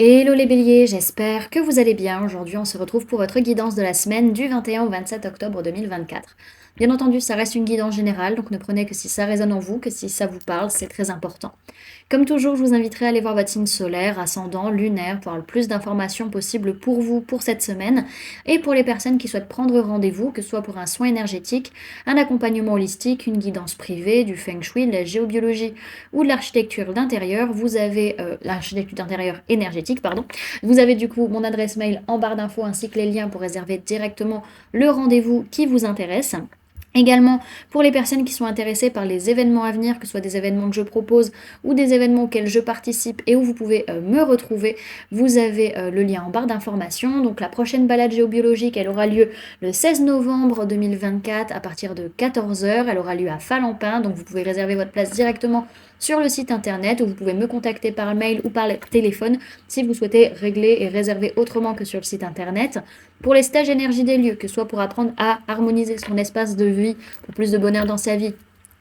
Hello les béliers, j'espère que vous allez bien. Aujourd'hui, on se retrouve pour votre guidance de la semaine du 21 au 27 octobre 2024. Bien entendu, ça reste une guidance générale, donc ne prenez que si ça résonne en vous, que si ça vous parle, c'est très important. Comme toujours, je vous inviterai à aller voir votre signe solaire, ascendant, lunaire, pour avoir le plus d'informations possibles pour vous pour cette semaine. Et pour les personnes qui souhaitent prendre rendez-vous, que ce soit pour un soin énergétique, un accompagnement holistique, une guidance privée, du feng shui, de la géobiologie ou de l'architecture d'intérieur, vous avez l'architecture d'intérieur énergétique, pardon. Vous avez du coup mon adresse mail en barre d'infos ainsi que les liens pour réserver directement le rendez-vous qui vous intéresse. Également, pour les personnes qui sont intéressées par les événements à venir, que ce soit des événements que je propose ou des événements auxquels je participe et où vous pouvez me retrouver, vous avez le lien en barre d'informations. Donc la prochaine balade géobiologique, elle aura lieu le 16 novembre 2024 à partir de 14 h. Elle aura lieu à Falampin, donc vous pouvez réserver votre place directement sur le site internet ou vous pouvez me contacter par mail ou par téléphone si vous souhaitez régler et réserver autrement que sur le site internet. Pour les stages énergie des lieux, que ce soit pour apprendre à harmoniser son espace de vie pour plus de bonheur dans sa vie,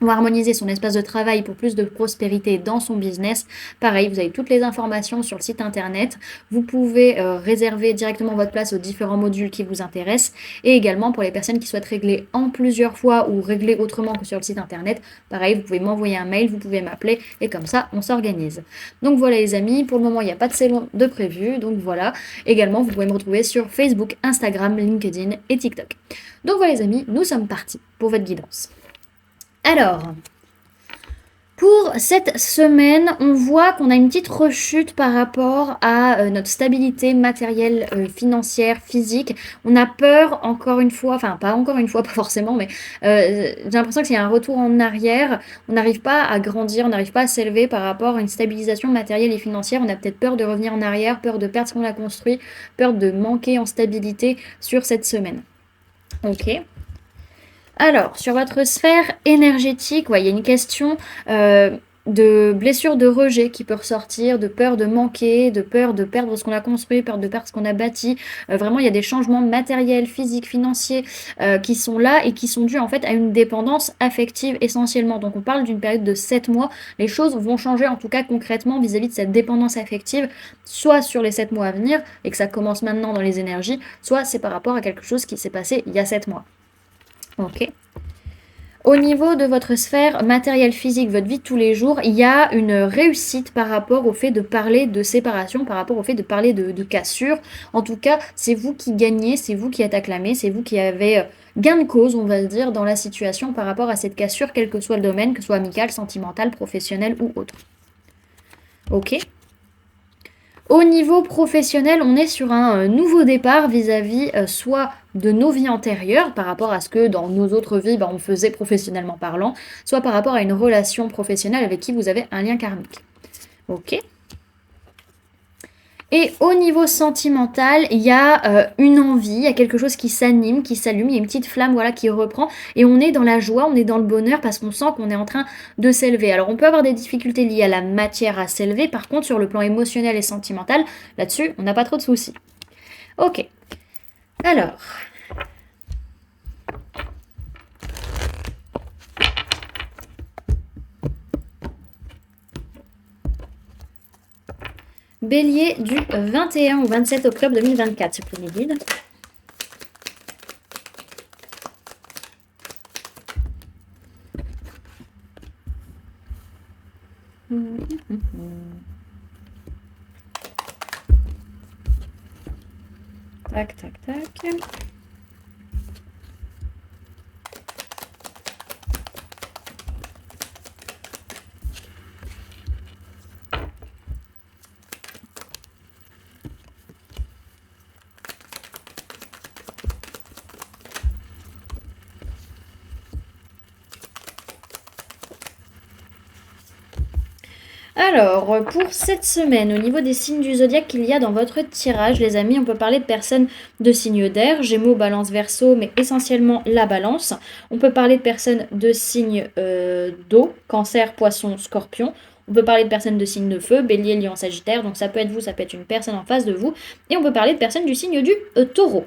ou harmoniser son espace de travail pour plus de prospérité dans son business. Pareil, vous avez toutes les informations sur le site internet. Vous pouvez réserver directement votre place aux différents modules qui vous intéressent. Et également pour les personnes qui souhaitent régler en plusieurs fois ou régler autrement que sur le site internet, pareil, vous pouvez m'envoyer un mail, vous pouvez m'appeler et comme ça, on s'organise. Donc voilà les amis, pour le moment, il n'y a pas de salon de prévu. Donc voilà, également, vous pouvez me retrouver sur Facebook, Instagram, LinkedIn et TikTok. Donc voilà les amis, nous sommes partis pour votre guidance. Alors, pour cette semaine, on voit qu'on a une petite rechute par rapport à notre stabilité matérielle, financière, physique. On a peur, encore une fois, enfin pas encore une fois, pas forcément, mais j'ai l'impression qu'il y a un retour en arrière. On n'arrive pas à grandir, on n'arrive pas à s'élever par rapport à une stabilisation matérielle et financière. On a peut-être peur de revenir en arrière, peur de perdre ce qu'on a construit, peur de manquer en stabilité sur cette semaine. Ok. Alors, sur votre sphère énergétique, ouais, il y a une question de blessure de rejet qui peut ressortir, de peur de manquer, de peur de perdre ce qu'on a construit, peur de perdre ce qu'on a bâti. Vraiment, il y a des changements matériels, physiques, financiers qui sont là et qui sont dus en fait à une dépendance affective essentiellement. Donc on parle d'une période de 7 mois. Les choses vont changer en tout cas concrètement vis-à-vis de cette dépendance affective, soit sur les 7 mois à venir et que ça commence maintenant dans les énergies, soit c'est par rapport à quelque chose qui s'est passé il y a 7 mois. Ok. Au niveau de votre sphère matérielle physique, votre vie de tous les jours, il y a une réussite par rapport au fait de parler de séparation, par rapport au fait de parler de cassure. En tout cas, c'est vous qui gagnez, c'est vous qui êtes acclamé, c'est vous qui avez gain de cause, on va dire, dans la situation par rapport à cette cassure, quel que soit le domaine, que ce soit amical, sentimental, professionnel ou autre. Ok. Au niveau professionnel, on est sur un nouveau départ vis-à-vis soit de nos vies antérieures, par rapport à ce que dans nos autres vies, on faisait professionnellement parlant, soit par rapport à une relation professionnelle avec qui vous avez un lien karmique. Ok. Et au niveau sentimental, il y a une envie, il y a quelque chose qui s'anime, qui s'allume, il y a une petite flamme voilà, qui reprend. Et on est dans la joie, on est dans le bonheur parce qu'on sent qu'on est en train de s'élever. Alors on peut avoir des difficultés liées à la matière à s'élever. Par contre, sur le plan émotionnel et sentimental, là-dessus, on n'a pas trop de soucis. Ok. Alors... Bélier du 21 au 27 octobre 2024, ce premier guide. Tac, tac, tac. Alors, pour cette semaine, au niveau des signes du zodiaque qu'il y a dans votre tirage, les amis, on peut parler de personnes de signes d'air, Gémeaux, Balance, Verseau, mais essentiellement la Balance. On peut parler de personnes de signes d'eau, Cancer, Poisson, Scorpion. On peut parler de personnes de signes de feu, Bélier, Lion, Sagittaire. Donc ça peut être vous, ça peut être une personne en face de vous. Et on peut parler de personnes du signe du Taureau.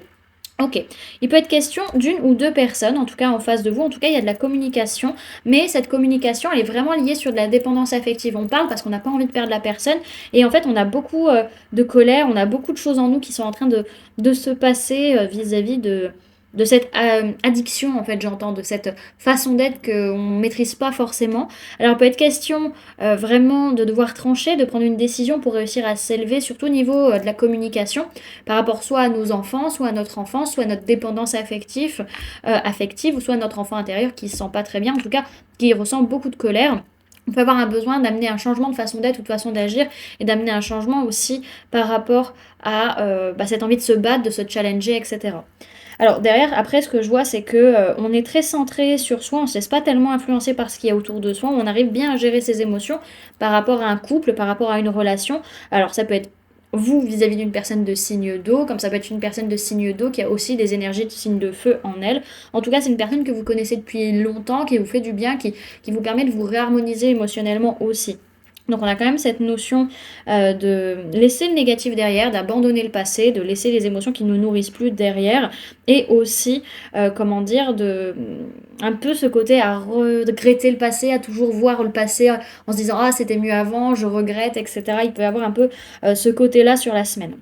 Ok, il peut être question d'une ou deux personnes, en tout cas en face de vous. En tout cas, il y a de la communication, mais cette communication, elle est vraiment liée sur de la dépendance affective. On parle parce qu'on n'a pas envie de perdre la personne, et en fait, on a beaucoup de colère, on a beaucoup de choses en nous qui sont en train de se passer vis-à-vis de cette addiction, en fait, j'entends, de cette façon d'être qu'on ne maîtrise pas forcément. Alors, il peut être question vraiment de devoir trancher, de prendre une décision pour réussir à s'élever, surtout au niveau de la communication par rapport soit à nos enfants, soit à notre enfance, soit à notre dépendance affective, ou soit à notre enfant intérieur qui ne se sent pas très bien, en tout cas qui ressent beaucoup de colère. On peut avoir un besoin d'amener un changement de façon d'être ou de façon d'agir et d'amener un changement aussi par rapport à cette envie de se battre, de se challenger, etc. Alors derrière, après, ce que je vois, c'est que on est très centré sur soi, on ne se laisse pas tellement influencer par ce qu'il y a autour de soi, on arrive bien à gérer ses émotions par rapport à un couple, par rapport à une relation. Alors ça peut être vous vis-à-vis d'une personne de signe d'eau, comme ça peut être une personne de signe d'eau qui a aussi des énergies de signe de feu en elle. En tout cas, c'est une personne que vous connaissez depuis longtemps, qui vous fait du bien, qui vous permet de vous réharmoniser émotionnellement aussi. Donc on a quand même cette notion de laisser le négatif derrière, d'abandonner le passé, de laisser les émotions qui ne nous nourrissent plus derrière, et aussi, comment dire, de un peu ce côté à regretter le passé, à toujours voir le passé en se disant ah c'était mieux avant, je regrette, etc. Il peut y avoir un peu ce côté-là sur la semaine.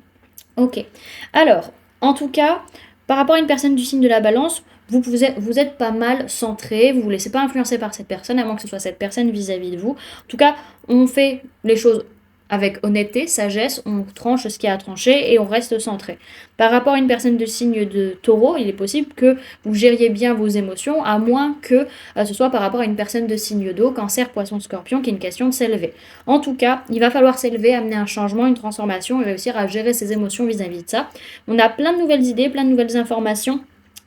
Ok. Alors, en tout cas, par rapport à une personne du signe de la balance, vous êtes pas mal centré, vous ne vous laissez pas influencer par cette personne, à moins que ce soit cette personne vis-à-vis de vous. En tout cas, on fait les choses avec honnêteté, sagesse, on tranche ce qu'il y a à trancher et on reste centré. Par rapport à une personne de signe de taureau, il est possible que vous gériez bien vos émotions, à moins que ce soit par rapport à une personne de signe d'eau, cancer, poisson, scorpion, qui est une question de s'élever. En tout cas, il va falloir s'élever, amener un changement, une transformation et réussir à gérer ses émotions vis-à-vis de ça. On a plein de nouvelles idées, plein de nouvelles informations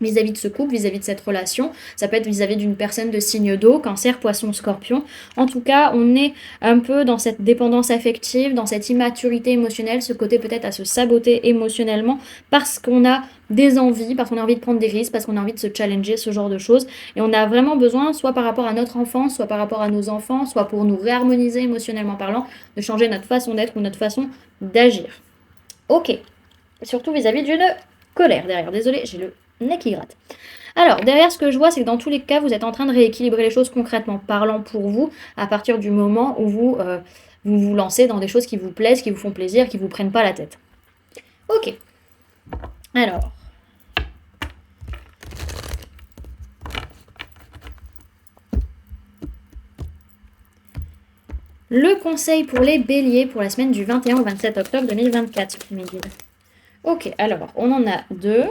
vis-à-vis de ce couple, vis-à-vis de cette relation. Ça peut être vis-à-vis d'une personne de signe d'eau, cancer, poisson, scorpion. En tout cas, on est un peu dans cette dépendance affective, dans cette immaturité émotionnelle, ce côté peut-être à se saboter émotionnellement parce qu'on a des envies, parce qu'on a envie de prendre des risques, parce qu'on a envie de se challenger, ce genre de choses. Et on a vraiment besoin, soit par rapport à notre enfance, soit par rapport à nos enfants, soit pour nous réharmoniser émotionnellement parlant, de changer notre façon d'être ou notre façon d'agir. Ok. Surtout vis-à-vis d'une colère derrière. Désolée, j'ai le nez qui gratte. Alors, derrière, ce que je vois, c'est que dans tous les cas, vous êtes en train de rééquilibrer les choses concrètement parlant pour vous, à partir du moment où vous lancez dans des choses qui vous plaisent, qui vous font plaisir, qui ne vous prennent pas la tête. Ok. Alors. Le conseil pour les béliers pour la semaine du 21 au 27 octobre 2024 sur mes guides. Ok, alors, on en a deux.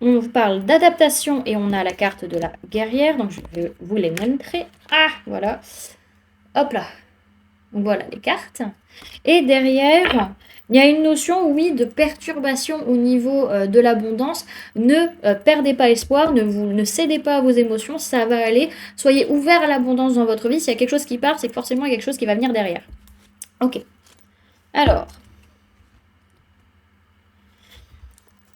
On vous parle d'adaptation et on a la carte de la guerrière. Donc, je vais vous les montrer. Ah, voilà. Hop là. Donc, voilà les cartes. Et derrière, il y a une notion, oui, de perturbation au niveau de l'abondance. Ne perdez pas espoir, ne cédez pas à vos émotions, ça va aller. Soyez ouvert à l'abondance dans votre vie. S'il y a quelque chose qui part, c'est que forcément il y a quelque chose qui va venir derrière. Ok. Alors,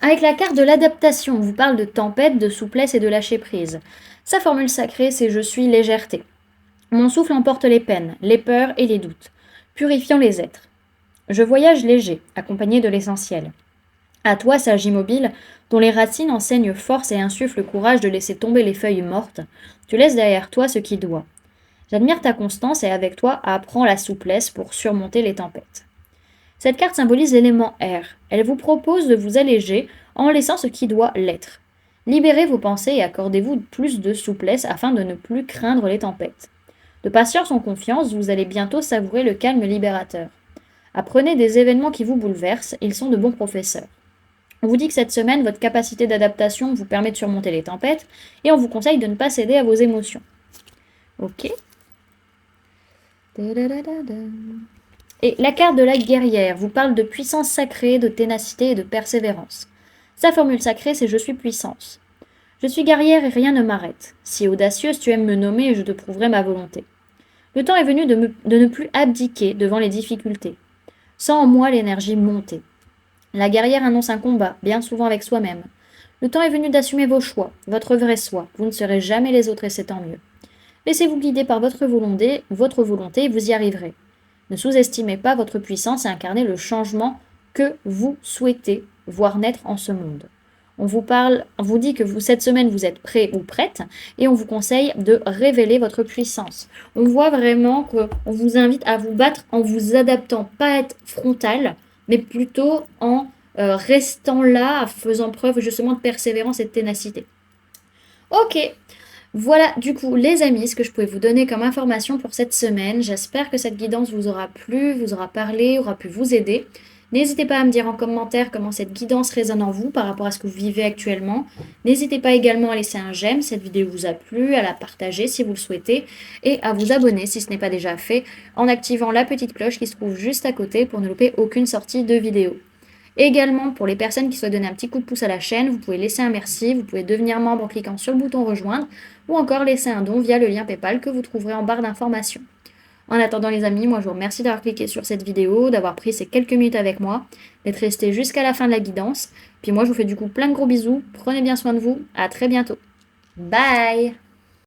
avec la carte de l'adaptation, on vous parle de tempête, de souplesse et de lâcher prise. Sa formule sacrée, c'est je suis légèreté. Mon souffle emporte les peines, les peurs et les doutes, purifiant les êtres. Je voyage léger, accompagné de l'essentiel. À toi, sage immobile, dont les racines enseignent force et insufflent le courage de laisser tomber les feuilles mortes, tu laisses derrière toi ce qui doit. J'admire ta constance et avec toi apprends la souplesse pour surmonter les tempêtes. Cette carte symbolise l'élément air. Elle vous propose de vous alléger en laissant ce qui doit l'être. Libérez vos pensées et accordez-vous plus de souplesse afin de ne plus craindre les tempêtes. De patience en confiance, vous allez bientôt savourer le calme libérateur. Apprenez des événements qui vous bouleversent, ils sont de bons professeurs. On vous dit que cette semaine, votre capacité d'adaptation vous permet de surmonter les tempêtes et on vous conseille de ne pas céder à vos émotions. Ok. Et la carte de la guerrière vous parle de puissance sacrée, de ténacité et de persévérance. Sa formule sacrée, c'est je suis puissance. Je suis guerrière et rien ne m'arrête. Si audacieuse tu aimes me nommer, je te prouverai ma volonté. Le temps est venu de ne plus abdiquer devant les difficultés. Sens en moi l'énergie monter. La guerrière annonce un combat, bien souvent avec soi-même. Le temps est venu d'assumer vos choix, votre vrai soi. Vous ne serez jamais les autres et c'est tant mieux. Laissez-vous guider par votre volonté et vous y arriverez. Ne sous-estimez pas votre puissance et incarnez le changement que vous souhaitez voir naître en ce monde. On vous parle, on vous dit que cette semaine, vous êtes prêt ou prête et on vous conseille de révéler votre puissance. On voit vraiment qu'on vous invite à vous battre en vous adaptant, pas être frontal, mais plutôt en restant là, faisant preuve justement de persévérance et de ténacité. Ok, voilà du coup les amis, ce que je pouvais vous donner comme information pour cette semaine. J'espère que cette guidance vous aura plu, vous aura parlé, aura pu vous aider. N'hésitez pas à me dire en commentaire comment cette guidance résonne en vous par rapport à ce que vous vivez actuellement. N'hésitez pas également à laisser un j'aime si cette vidéo vous a plu, à la partager si vous le souhaitez et à vous abonner si ce n'est pas déjà fait en activant la petite cloche qui se trouve juste à côté pour ne louper aucune sortie de vidéo. Également, pour les personnes qui souhaitent donner un petit coup de pouce à la chaîne, vous pouvez laisser un merci, vous pouvez devenir membre en cliquant sur le bouton rejoindre ou encore laisser un don via le lien PayPal que vous trouverez en barre d'informations. En attendant les amis, moi je vous remercie d'avoir cliqué sur cette vidéo, d'avoir pris ces quelques minutes avec moi, d'être resté jusqu'à la fin de la guidance. Puis moi je vous fais du coup plein de gros bisous, prenez bien soin de vous, à très bientôt. Bye!